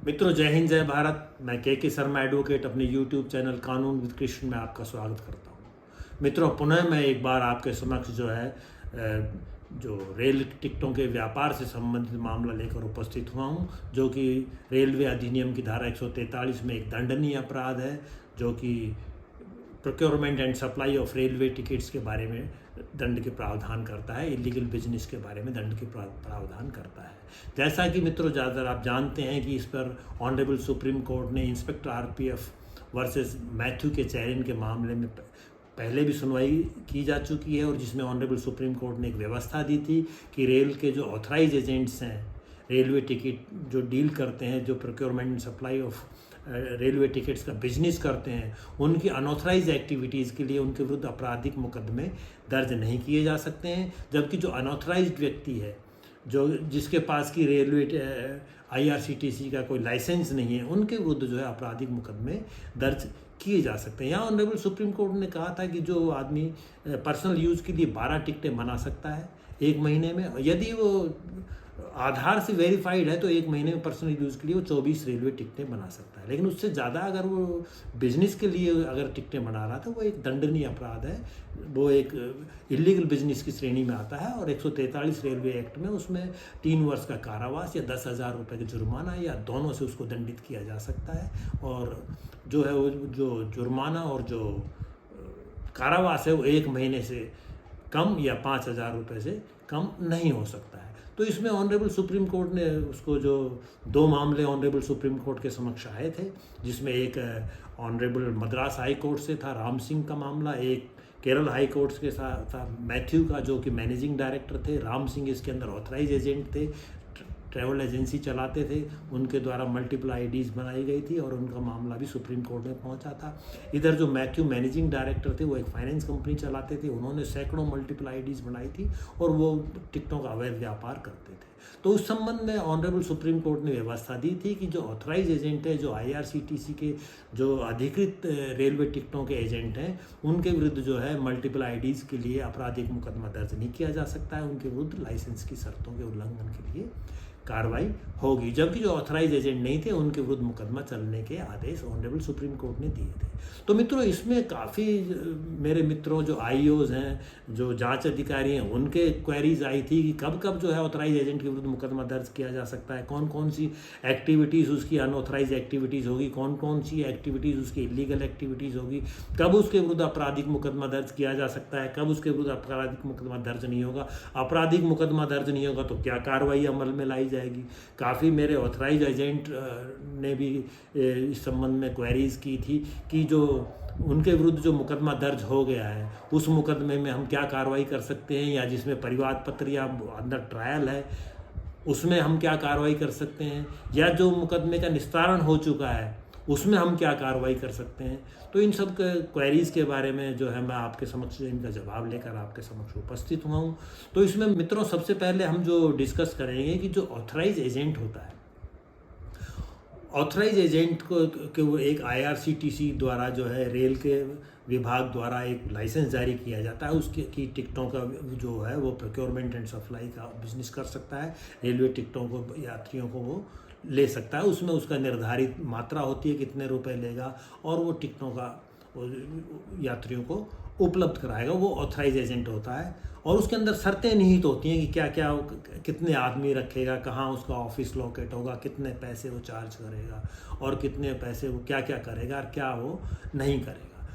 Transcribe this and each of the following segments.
मित्रों, जय हिंद जय भारत। मैं के शर्मा एडवोकेट अपने यूट्यूब चैनल कानून विद कृष्ण में आपका स्वागत करता हूं। मित्रों, पुनः मैं एक बार आपके समक्ष जो है जो रेल टिकटों के व्यापार से संबंधित मामला लेकर उपस्थित हुआ हूं, जो कि रेलवे अधिनियम की धारा 143 में एक दंडनीय अपराध है, जो कि procurement and supply of railway tickets के बारे में दंड के प्रावधान करता है, इलीगल बिजनेस के बारे में दंड के प्रावधान करता है। जैसा कि मित्रों ज़्यादातर आप जानते हैं कि इस पर ऑनरेबल सुप्रीम कोर्ट ने इंस्पेक्टर आरपीएफ वर्सेस मैथ्यू के चैरिन के मामले में पहले भी सुनवाई की जा चुकी है, और जिसमें ऑनरेबल सुप्रीम कोर्ट ने एक व्यवस्था दी थी कि रेल के जो ऑथराइज एजेंट्स हैं, रेलवे टिकट जो डील करते हैं, जो procurement and supply of railway tickets का बिजनेस करते हैं, उनकी अनऑथराइज एक्टिविटीज़ के लिए उनके विरुद्ध आपराधिक मुकदमे दर्ज नहीं किए जा सकते हैं। जबकि जो अनऑथराइज्ड व्यक्ति है, जो जिसके पास की रेलवे आईआरसीटीसी का कोई लाइसेंस नहीं है, उनके विरुद्ध जो है आपराधिक मुकदमे दर्ज किए जा सकते हैं। यहाँ ऑनरेबल सुप्रीम कोर्ट ने कहा था कि जो आदमी पर्सनल यूज़ के लिए 12 टिकटें बना सकता है एक महीने में, यदि वो आधार से वेरीफाइड है तो एक महीने में पर्सनल यूज़ के लिए वो 24 रेलवे टिकटें बना सकता है। लेकिन उससे ज़्यादा अगर वो बिजनेस के लिए अगर टिकटें बना रहा था, वो एक दंडनीय अपराध है, वो एक इलीगल बिजनेस की श्रेणी में आता है। और 143 रेलवे एक्ट में उसमें 3 वर्ष का कारावास या 10,000 रुपये का जुर्माना या दोनों से उसको दंडित किया जा सकता है। और जो है वो जो जुर्माना और जो कारावास है वो 1 महीने से कम या 5,000 रुपये से कम नहीं हो सकता है। तो इसमें ऑनरेबल सुप्रीम कोर्ट ने उसको जो 2 मामले ऑनरेबल सुप्रीम कोर्ट के समक्ष आए थे, जिसमें एक ऑनरेबल मद्रास हाई कोर्ट से था राम सिंह का मामला, एक केरल हाई कोर्ट के साथ था मैथ्यू का, जो कि मैनेजिंग डायरेक्टर थे। राम सिंह इसके अंदर ऑथराइज एजेंट थे, ट्रैवल एजेंसी चलाते थे, उनके द्वारा मल्टीपल आईडीज़ बनाई गई थी और उनका मामला भी सुप्रीम कोर्ट में पहुंचा था। इधर जो मैथ्यू मैनेजिंग डायरेक्टर थे, वो एक फाइनेंस कंपनी चलाते थे, उन्होंने सैकड़ों मल्टीपल आईडीज़ बनाई थी और वो टिकटों का अवैध व्यापार करते थे। तो उस संबंध में ऑनरेबल सुप्रीम कोर्ट ने व्यवस्था दी थी कि जो ऑथराइज एजेंट है, जो आईआरसीटीसी के जो अधिकृत रेलवे टिकटों के एजेंट हैं, उनके विरुद्ध जो है मल्टीपल आईडीज़ के लिए आपराधिक मुकदमा दर्ज नहीं किया जा सकता है। उनके विरुद्ध लाइसेंस की शर्तों के उल्लंघन के लिए कार्रवाई होगी। जबकि जो ऑथराइज एजेंट नहीं थे, उनके विरुद्ध मुकदमा चलने के आदेश ऑनरेबल सुप्रीम कोर्ट ने दिए थे। तो मित्रों, इसमें काफ़ी मेरे मित्रों जो आईओज हैं, जो जांच अधिकारी हैं, उनके क्वेरीज आई थी कि कब कब जो है ऑथराइज एजेंट के विरुद्ध मुकदमा दर्ज किया जा सकता है, कौन कौन सी एक्टिविटीज़ उसकी अनऑथराइज एक्टिविटीज़ होगी, कौन कौन सी एक्टिविटीज़ उसकी इलीगल एक्टिविटीज़ होगी, कब उसके विरुद्ध आपराधिक मुकदमा दर्ज किया जा सकता है, कब उसके विरुद्ध आपराधिक मुकदमा दर्ज नहीं होगा, आपराधिक मुकदमा दर्ज नहीं होगा तो क्या कार्रवाई अमल में लाई जाएगी। काफ़ी मेरे ऑथराइज एजेंट ने भी इस संबंध में क्वेरीज की थी कि जो उनके विरुद्ध जो मुकदमा दर्ज हो गया है, उस मुकदमे में हम क्या कार्रवाई कर सकते हैं, या जिसमें परिवाद पत्र या अंदर ट्रायल है उसमें हम क्या कार्रवाई कर सकते हैं, या जो मुकदमे का निस्तारण हो चुका है उसमें हम क्या कार्रवाई कर सकते हैं। तो इन सब क्वेरीज के बारे में जो है मैं आपके समक्ष इनका जवाब लेकर आपके समक्ष उपस्थित हुआ हूँ। तो इसमें मित्रों, सबसे पहले हम जो डिस्कस करेंगे कि जो ऑथराइज एजेंट होता है, ऑथराइज एजेंट को वो एक आईआरसीटीसी द्वारा जो है रेल के विभाग द्वारा एक लाइसेंस जारी किया जाता है, उसके की टिकटों का जो है वो प्रोक्योरमेंट एंड सप्लाई का बिजनेस कर सकता है, रेलवे टिकटों को यात्रियों को वो ले सकता है। उसमें उसका निर्धारित मात्रा होती है कितने रुपए लेगा, और वो टिकटों का यात्रियों को उपलब्ध कराएगा, वो ऑथराइज एजेंट होता है। और उसके अंदर शर्तें निहित होती हैं कि क्या क्या कितने आदमी रखेगा, कहाँ उसका ऑफिस लोकेट होगा, कितने पैसे वो चार्ज करेगा, और कितने पैसे वो क्या क्या करेगा और क्या वो नहीं करेगा।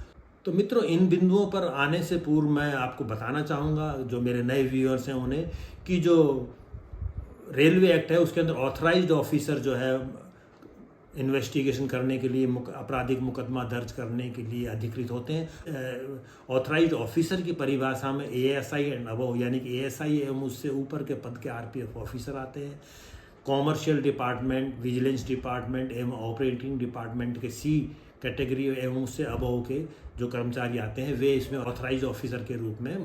तो मित्रों, इन बिंदुओं पर आने से पूर्व मैं आपको बताना चाहूँगा, जो मेरे नए व्यूअर्स हैं उन्हें, कि जो रेलवे एक्ट है उसके अंदर ऑथराइज्ड ऑफिसर जो है इन्वेस्टिगेशन करने के लिए, आपराधिक मुकदमा दर्ज करने के लिए अधिकृत होते हैं। ऑथराइज्ड ऑफिसर की परिभाषा में एएसआई एंड अबव, यानी कि एएसआई एवं उससे ऊपर के पद के आरपीएफ ऑफिसर आते हैं। कॉमर्शियल डिपार्टमेंट, विजिलेंस डिपार्टमेंट एवं ऑपरेटिंग डिपार्टमेंट के सी कैटेगरी एवं उससे अबव के जो कर्मचारी आते हैं, वे इसमें ऑथराइज्ड ऑफिसर के रूप में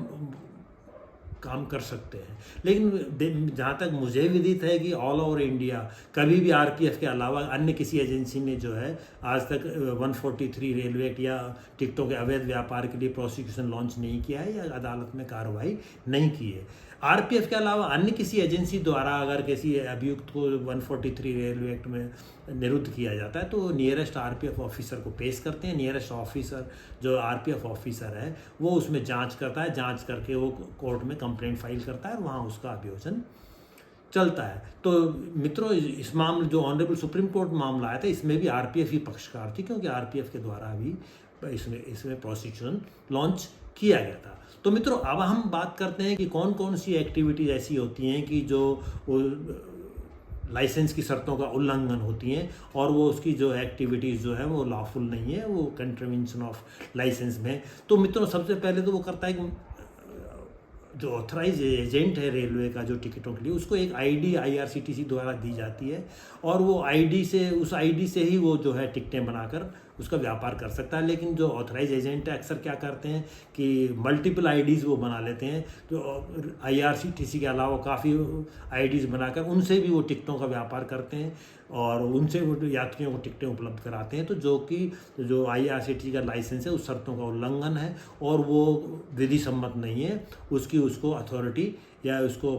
काम कर सकते हैं। लेकिन जहाँ तक मुझे विदित है कि ऑल ओवर इंडिया कभी भी आरपीएफ के अलावा अन्य किसी एजेंसी ने जो है आज तक 143 रेलवे एक्ट या टिकटों के अवैध व्यापार के लिए प्रोसिक्यूशन लॉन्च नहीं किया है या अदालत में कार्रवाई नहीं की है। आरपीएफ के अलावा अन्य किसी एजेंसी द्वारा अगर किसी अभियुक्त को 143 रेलवे एक्ट में निरुद्ध किया जाता है तो नियरेस्ट आरपीएफ ऑफिसर को पेश करते हैं। नियरेस्ट ऑफिसर जो आरपीएफ ऑफिसर है वो उसमें जांच करता है, जांच करके वो कोर्ट में कंप्लेंट फाइल करता है और वहाँ उसका अभियोजन चलता है। तो मित्रों, इस मामले जो ऑनरेबल सुप्रीम कोर्ट मामला आया था इसमें भी आरपीएफ ही पक्षकार थी, क्योंकि आरपीएफ के द्वारा भी इसमें प्रोसिक्यूशन लॉन्च किया गया था। तो मित्रों, अब हम बात करते हैं कि कौन कौन सी एक्टिविटीज ऐसी होती हैं कि जो लाइसेंस की शर्तों का उल्लंघन होती हैं और वो उसकी जो एक्टिविटीज़ जो है वो लॉफुल नहीं है, वो कंट्रीवेंशन ऑफ लाइसेंस में। तो मित्रों, सबसे पहले तो वो करता है कि जो ऑथराइज एजेंट है रेलवे का जो टिकटों के लिए, उसको एक आईडी आईआरसीटीसी द्वारा दी जाती है और वो आईडी से, उस आईडी से ही वो जो है टिकटें बनाकर उसका व्यापार कर सकता है। लेकिन जो ऑथराइज एजेंट है अक्सर क्या करते हैं कि मल्टीपल आईडीज़ वो बना लेते हैं, तो आईआरसीटीसी के अलावा काफ़ी आईडीज़ बनाकर उनसे भी वो टिकटों का व्यापार करते हैं और उनसे वो यात्रियों को टिकटें उपलब्ध कराते हैं। तो जो आईआरसीटीसी का लाइसेंस है उस शर्तों का उल्लंघन है और वो विधि सम्मत नहीं है, उसको अथॉरिटी या उसको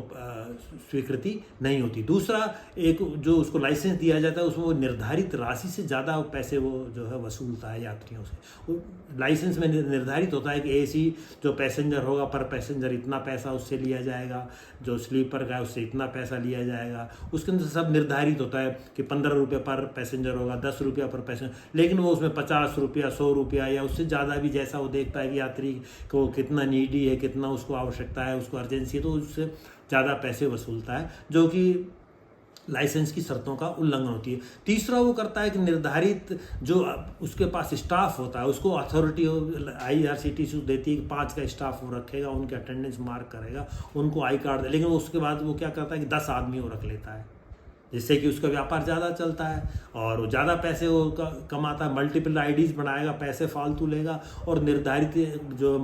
स्वीकृति नहीं होती। दूसरा, एक जो उसको लाइसेंस दिया जाता है उसमें वो निर्धारित राशि से ज़्यादा पैसे वो जो है वसूलता है यात्रियों से। वो लाइसेंस में निर्धारित होता है कि एसी जो पैसेंजर होगा पर पैसेंजर इतना पैसा उससे लिया जाएगा, जो स्लीपर का है उससे इतना पैसा लिया जाएगा, उसके अंदर सब निर्धारित होता है कि 15 रुपये पर पैसेंजर होगा, 10 रुपया पर पैसेंजर। लेकिन वो उसमें 50 रुपया, 100 रुपया या उससे ज़्यादा भी, जैसा वो देखता है कि यात्री को कितना नीडी है, कितना उसको आवश्यकता है, उसको अर्जेंसी है, तो उससे ज़्यादा पैसे वसूलता है, जो कि लाइसेंस की शर्तों का उल्लंघन होती है। तीसरा, वो करता है कि निर्धारित जो उसके पास स्टाफ होता है उसको अथॉरिटी आईआरसीटीसी देती है कि 5 का स्टाफ वो रखेगा, उनके अटेंडेंस मार्क करेगा, उनको आई कार्ड, लेकिन उसके बाद वो क्या करता है कि 10 आदमी वो रख लेता है, जिससे कि उसका व्यापार ज़्यादा चलता है और वो ज़्यादा पैसे वो कमाता है। मल्टीपल आईडीज़ बनाएगा, पैसे फालतू लेगा और निर्धारित जो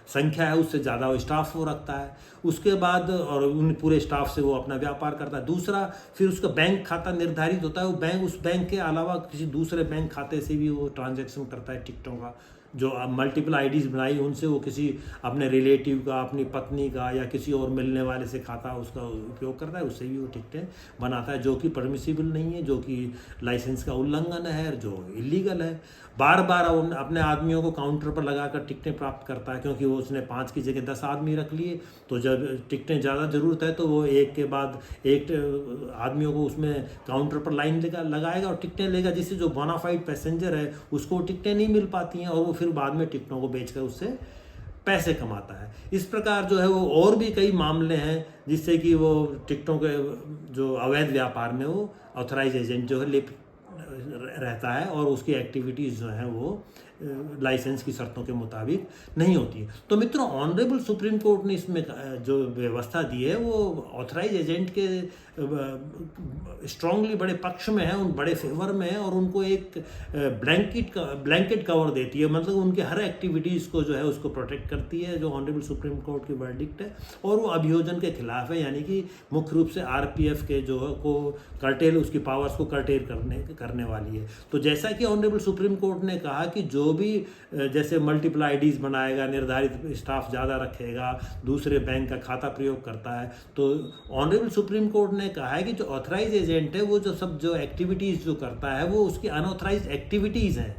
संख्या है उससे ज़्यादा वो स्टाफ वो रखता है। उसके बाद और उन पूरे स्टाफ से वो अपना व्यापार करता है। दूसरा, फिर उसका बैंक खाता निर्धारित होता है, वो उस बैंक के अलावा किसी दूसरे बैंक खाते से भी वो ट्रांजैक्शन करता है टिकटों का। जो मल्टीपल आईडीज़ बनाई उनसे वो किसी अपने रिलेटिव का, अपनी पत्नी का या किसी और मिलने वाले से खाता उसका उपयोग करता है, उससे भी वो टिकटें बनाता है, जो कि परमिसिबल नहीं है, जो कि लाइसेंस का उल्लंघन है, जो इलीगल है। बार बार अपने आदमियों को काउंटर पर लगाकर टिकटें प्राप्त करता है, क्योंकि वो उसने 5 की जगह 10 आदमी रख लिए, तो जब टिकटें ज़्यादा ज़रूरत है तो वो एक के बाद एक आदमियों को उसमें काउंटर पर लाइन लगाएगा और टिकटें लेगा, जिससे जो बोनाफाइड पैसेंजर है उसको टिकटें नहीं मिल पाती हैं और वो फिर बाद में टिकटों को बेचकर उससे पैसे कमाता है। इस प्रकार जो है वो और भी कई मामले हैं जिससे कि वो टिकटों के जो अवैध व्यापार में वो ऑथराइज एजेंट जो है लिप्त रहता है और उसकी एक्टिविटीज़ जो हैं वो लाइसेंस की शर्तों के मुताबिक नहीं होती है। तो मित्रों, ऑनरेबल सुप्रीम कोर्ट ने इसमें जो व्यवस्था दी है वो ऑथराइज एजेंट के स्ट्रांगली बड़े पक्ष में है, उन बड़े फेवर में है और उनको एक ब्लैंकेट कवर देती है, मतलब उनके हर एक्टिविटीज़ को जो है उसको प्रोटेक्ट करती है, जो ऑनरेबल सुप्रीम कोर्ट की वर्डिक्ट है। और वो अभियोजन के खिलाफ है, यानी कि मुख्य रूप से आरपीएफ के जो को कर्टेल, उसकी पावर्स को कर्टेल करने वाली है। तो जैसा कि ऑनरेबल सुप्रीम कोर्ट ने कहा कि जो भी जैसे मल्टीपल आईडीज़ बनाएगा, निर्धारित स्टाफ ज़्यादा रखेगा, दूसरे बैंक का खाता प्रयोग करता है, तो ऑनरेबल सुप्रीम कोर्ट ने कहा है कि जो ऑथराइज एजेंट है वो जो एक्टिविटीज़ जो करता है वो उसकी अनऑथराइज एक्टिविटीज़ हैं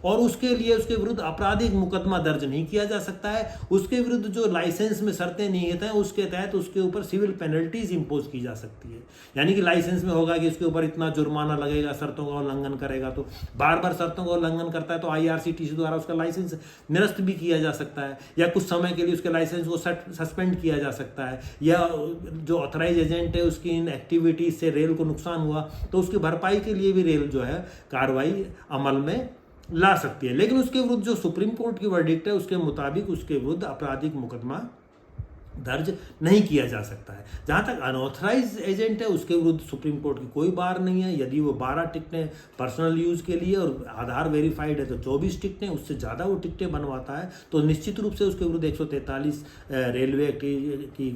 और उसके लिए उसके विरुद्ध आपराधिक मुकदमा दर्ज नहीं किया जा सकता है। उसके विरुद्ध जो लाइसेंस में शर्तें निहित हैं उसके तहत उसके ऊपर सिविल पेनल्टीज इंपोज की जा सकती है, यानी कि लाइसेंस में होगा कि उसके ऊपर इतना जुर्माना लगेगा शर्तों का उल्लंघन करेगा, तो बार बार शर्तों का उल्लंघन करता है तो आईआरसीटीसी द्वारा उसका लाइसेंस निरस्त भी किया जा सकता है या कुछ समय के लिए उसके लाइसेंस को सस्पेंड किया जा सकता है, या जो ऑथराइज एजेंट है उसकी इन एक्टिविटीज से रेल को नुकसान हुआ तो उसकी भरपाई के लिए भी रेल जो है कार्रवाई अमल में ला सकती है। लेकिन उसके विरुद्ध जो सुप्रीम कोर्ट की वर्डिक्ट है उसके मुताबिक उसके विरुद्ध आपराधिक मुकदमा दर्ज नहीं किया जा सकता है। जहाँ तक अनऑथराइज एजेंट है उसके विरुद्ध सुप्रीम कोर्ट की कोई बार नहीं है। यदि वो 12 टिकटें पर्सनल यूज़ के लिए और आधार वेरीफाइड है तो 24 टिकटें, उससे ज़्यादा वो टिकटें बनवाता है तो निश्चित रूप से उसके विरुद्ध 143 रेलवे की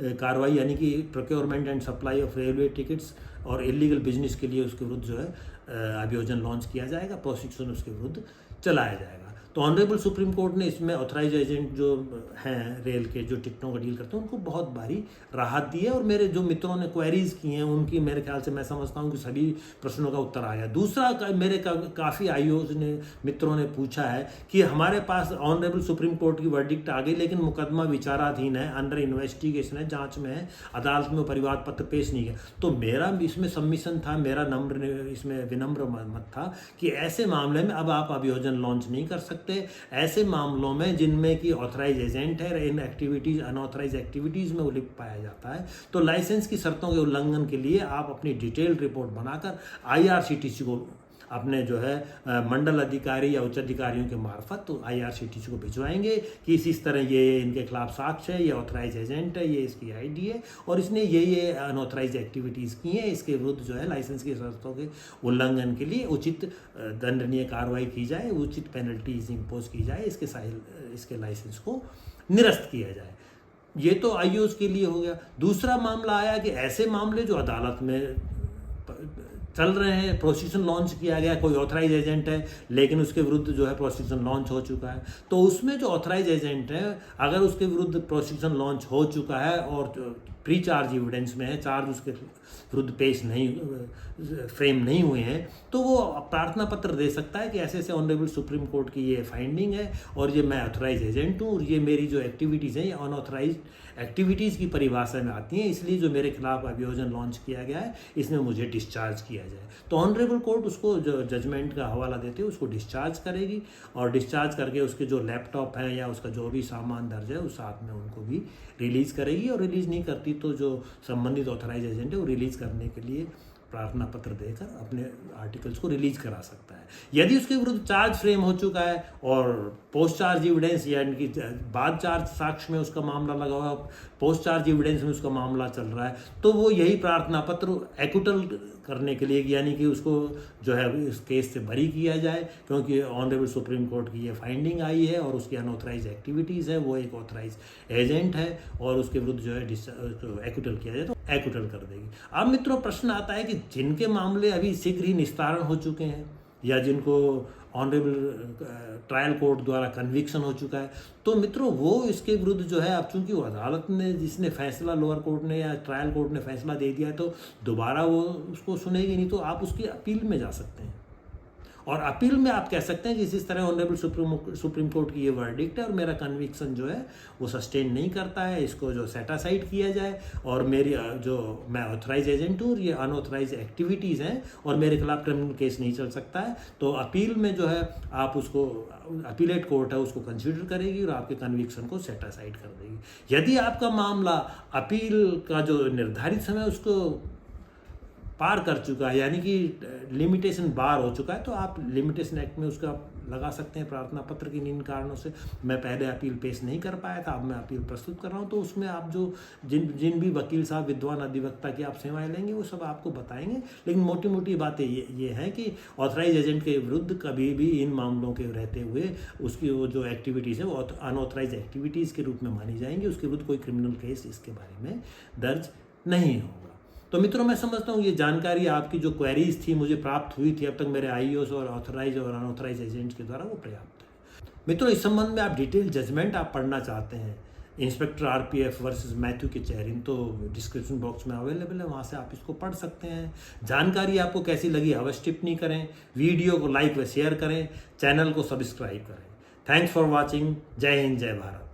कार्रवाई, यानी कि procurement and supply of railway tickets और इलीगल बिजनेस के लिए उसके विरुद्ध जो है अभियोजन लॉन्च किया जाएगा, प्रोसिक्यूशन उसके विरुद्ध चलाया जाएगा। तो ऑनरेबल सुप्रीम कोर्ट ने इसमें ऑथराइज एजेंट जो हैं रेल के, जो टिकटों का डील करते हैं, उनको बहुत भारी राहत दी है। और मेरे जो मित्रों ने क्वेरीज की हैं उनकी मेरे ख्याल से मैं समझता हूँ कि सभी प्रश्नों का उत्तर आ गया। दूसरा मेरे काफ़ी आईओज ने मित्रों ने पूछा है कि हमारे पास ऑनरेबल सुप्रीम कोर्ट की वर्डिक्ट आ गई लेकिन मुकदमा विचाराधीन है, अंडर इन्वेस्टिगेशन है, जांच में है, अदालत में परिवाद पत्र पेश नहीं किया। तो मेरा इसमें सबमिशन था, मेरा इसमें विनम्र मत था कि ऐसे मामले में अब आप अभियोजन लॉन्च नहीं कर सकते। ऐसे मामलों में जिनमें कि ऑथराइज एजेंट है, इन एक्टिविटीज अनऑथराइज एक्टिविटीज में लिप्त पाया जाता है, तो लाइसेंस की शर्तों के उल्लंघन के लिए आप अपनी डिटेल्ड रिपोर्ट बनाकर IRCTC को, अपने जो है मंडल अधिकारी या उच्च अधिकारियों के मार्फत तो IRCTC को भिजवाएंगे कि इस तरह ये इनके खिलाफ साक्ष्य है, ये ऑथराइज एजेंट है, ये इसकी ID है और इसने ये अनऑथराइज एक्टिविटीज़ की हैं, इसके विरुद्ध जो है लाइसेंस की शर्तों के उल्लंघन के लिए उचित दंडनीय कार्रवाई की जाए, उचित पेनल्टीज इम्पोज की जाए, इसके लाइसेंस को निरस्त किया जाए। ये तो आईओज के लिए हो गया। दूसरा मामला आया कि ऐसे मामले जो अदालत में चल रहे हैं, प्रोसिक्यूशन लॉन्च किया गया, कोई ऑथराइज एजेंट है लेकिन उसके विरुद्ध जो है प्रोसिक्यूशन लॉन्च हो चुका है, तो उसमें जो ऑथराइज एजेंट है अगर उसके विरुद्ध प्रोसिक्यूशन लॉन्च हो चुका है और प्री चार्ज एविडेंस में है, चार्ज उसके विरुद्ध पेश नहीं, फ्रेम नहीं हुए हैं, तो वो प्रार्थना पत्र दे सकता है कि ऐसे ऐसे ऑनरेबल सुप्रीम कोर्ट की ये फाइंडिंग है और ये मैं ऑथराइज एजेंट हूँ और ये मेरी जो एक्टिविटीज़ हैं ये अनऑथराइज एक्टिविटीज़ की परिभाषा में आती हैं, इसलिए जो मेरे खिलाफ अभियोजन लॉन्च किया गया है इसमें मुझे डिस्चार्ज किया जाए। तो ऑनरेबल कोर्ट उसको जो जजमेंट का हवाला देते हैं उसको डिस्चार्ज करेगी और डिस्चार्ज करके उसके जो लैपटॉप है या उसका जो भी सामान दर्ज है उस साथ में उनको भी रिलीज़ करेगी। और रिलीज़ नहीं करती तो जो संबंधित ऑथराइज एजेंट है वो रिलीज़ करने के लिए प्रार्थना पत्र देकर अपने आर्टिकल्स को रिलीज करा सकता है। यदि उसके विरुद्ध चार्ज फ्रेम हो चुका है और पोस्ट चार्ज एविडेंस यानी कि बाद चार्ज साक्ष्य में उसका मामला लगा हुआ, पोस्ट चार्ज एविडेंस में उसका मामला चल रहा है, तो वो यही प्रार्थना पत्र एक्विटल करने के लिए, यानी कि उसको जो है इस केस से बरी किया जाए क्योंकि ऑनरेबल सुप्रीम कोर्ट की ये फाइंडिंग आई है और उसकी अनऑथराइज एक्टिविटीज़ है, वो एक ऑथराइज एजेंट है और उसके विरुद्ध जो है एक्विटल किया जाए तो एक्विटल कर देगी। अब मित्रों प्रश्न आता है कि जिनके मामले अभी शीघ्र ही निस्तारण हो चुके हैं या जिनको ऑनरेबल ट्रायल कोर्ट द्वारा कन्विक्शन हो चुका है, तो मित्रों वो इसके विरुद्ध जो है अब चूंकि वो अदालत ने जिसने फैसला लोअर कोर्ट ने या ट्रायल कोर्ट ने फैसला दे दिया है तो दोबारा वो उसको सुनेगी नहीं, तो आप उसकी अपील में जा सकते हैं और अपील में आप कह सकते हैं कि इस तरह ऑनरेबल सुप्रीम कोर्ट की ये वर्डिक्ट है और मेरा कन्विक्शन जो है वो सस्टेन नहीं करता है, इसको जो सेट असाइड किया जाए और मेरी जो मैं ऑथराइज एजेंट हूँ ये अनऑथराइज एक्टिविटीज़ हैं और मेरे खिलाफ क्रिमिनल केस नहीं चल सकता है। तो अपील में जो है आप उसको, अपीलेट कोर्ट है उसको कंसिडर करेगी और आपके कन्विक्शन को सेट असाइड कर देगी। यदि आपका मामला अपील का जो निर्धारित समय उसको पार कर चुका है यानी कि लिमिटेशन बार हो चुका है, तो आप लिमिटेशन एक्ट में उसका लगा सकते हैं प्रार्थना पत्र की इन कारणों से मैं पहले अपील पेश नहीं कर पाया था, अब मैं अपील प्रस्तुत कर रहा हूं। तो उसमें आप जो जिन भी वकील साहब विद्वान अधिवक्ता की आप सेवाएं लेंगे वो सब आपको बताएंगे, लेकिन मोटी मोटी बातें ये हैं कि ऑथराइज एजेंट के विरुद्ध कभी भी इन मामलों के रहते हुए उसकी वो जो एक्टिविटीज़ है वो अनऑथराइज एक्टिविटीज़ के रूप में मानी जाएंगी, उसके विरुद्ध कोई क्रिमिनल केस इसके बारे में दर्ज नहीं होगा। तो मित्रों मैं समझता हूँ ये जानकारी आपकी जो क्वेरीज थी मुझे प्राप्त हुई थी अब तक मेरे आईओस और ऑथराइज और अनऑथराइज एजेंट्स के द्वारा वो पर्याप्त है। मित्रों इस संबंध में आप डिटेल जजमेंट आप पढ़ना चाहते हैं इंस्पेक्टर RPF वर्सेस मैथ्यू केचेरिन, तो डिस्क्रिप्शन बॉक्स में अवेलेबल है, वहाँ से आप इसको पढ़ सकते हैं। जानकारी आपको कैसी लगी अवश्य टिप्पणी करें, वीडियो को लाइक व शेयर करें, चैनल को सब्सक्राइब करें। Thanks for watching. जय हिंद, जय भारत।